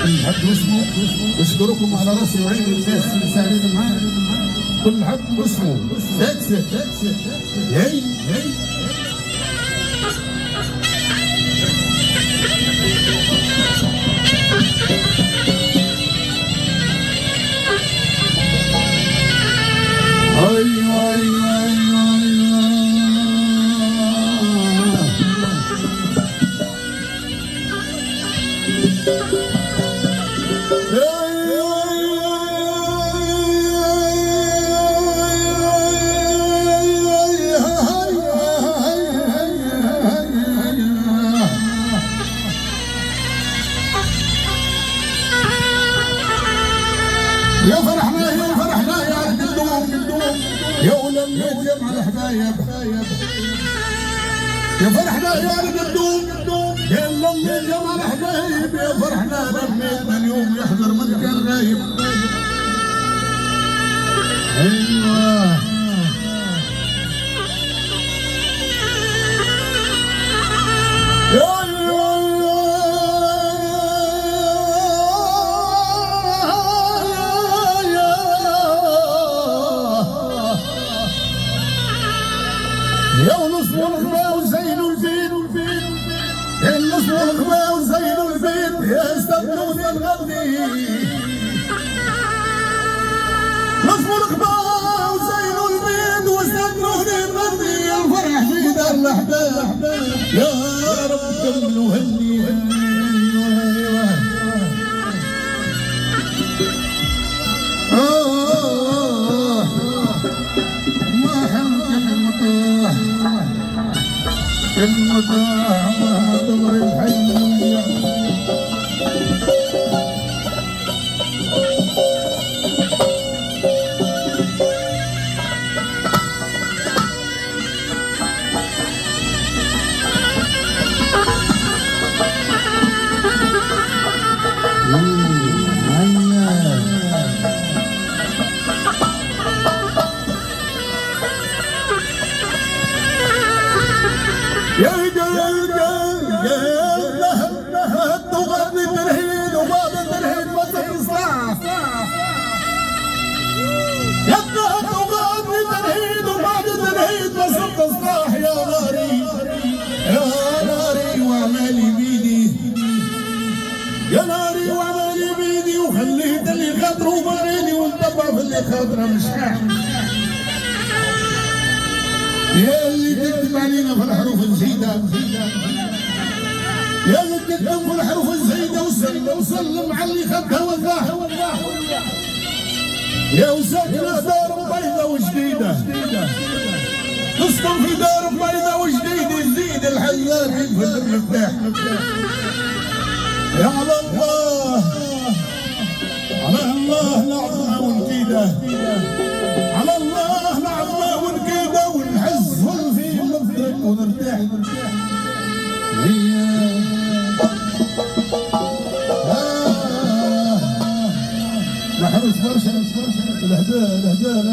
كل حد واسمه. بشكركم على راسي وعين الناس اللي ساعدين معانا. كل حد واسمه. سكسك هي يا فرحنا يا قدوم يا ولميت جمع الحبايب. يا فرحنا يا قدوم يا ولميت جمع الحبايب. يا فرحنا لميت من يوم يحضر من كان غايب. ايوه يا ونصب والغباء وزين البيت. يا النصب والغباء وزين البيت. يا استبدوني الغدي نصب والغباء وزين البيت واستبدوني الغدي. الفرح في دار الاحباب يا رب كملوا هني. ما حمد المطاح المطاح ما تمر الحية. يا ناري وعمالي بيدي وخليت اللي خاطره بغيني وانطبع في اللي خاطره مش حاجة. يا اللي تكتب علينا في الحروف الزايدة. يا اللي تكتب في الحروف الزايدة وسلم على اللي خدها وذاها. يا وساكنة دار بيضة وجديدة تسكن في دار بيضة وجديدة يزيد الحيات في المفتاح. يا على الله نعظمه ونكيده. على الله نعظمه ونكيده ونحز ونفي ونفرق ونرتاح. نحرس برشا الهداء الهداء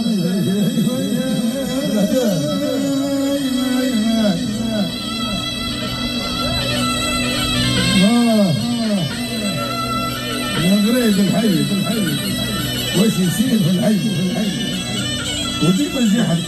الغريب الحي وش يصير في الحي وديما الجحر.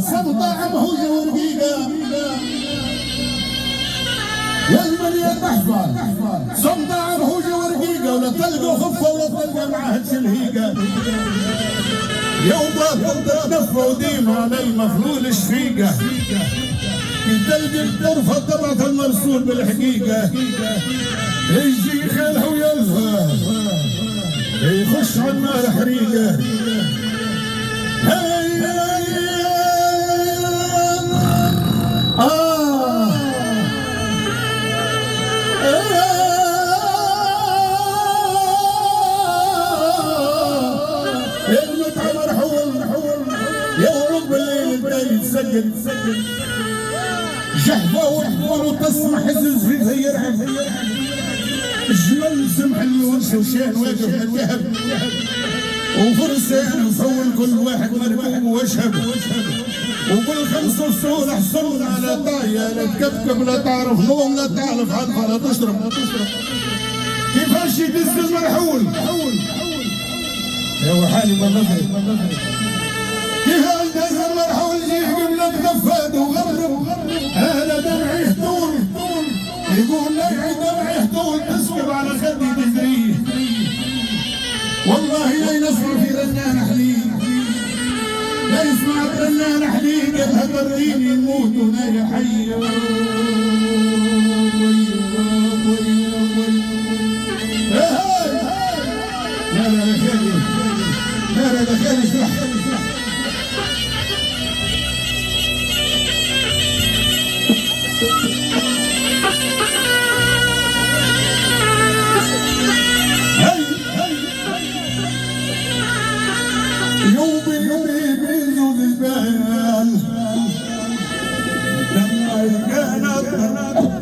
صمطة بهوجة ورقيقة يا المليان محفل. صمطة بهوجة ورقيقة ولا تلقوا خفة ولا تلقى معها الهيقة. يوم تتنفى وديما على المفلول شفيقة. تلقي الطرفة تبعت المرسول بالحقيقة. يجي خاله ويلفى يخش على النار حريقة. سجل جحفة وحفر وتسمح هزز فيها يرعب الجمل سمح الورش وشان واقف الذهب وفرسان مفول كل واحد مركوب واشهب وكل 5 فصول حصل على طاية لا تكبكب لا تعرف نوم لا تعرف عطفة لا تشرب كيفاش يدز المرحول يا وحالي ما نظري كيفاش دز المرحول جيه قبل تغفاد وغرب انا دمعي طول يقول لي دمعي طول تسكب على خدي تجريه والله لا ينصر في رنان حليب لا يسمع رنان حليب يلها بريني يموت وانا حي لا لا لا خالي لا لا لا خالي اشرح يومي بيزود البال لما كانت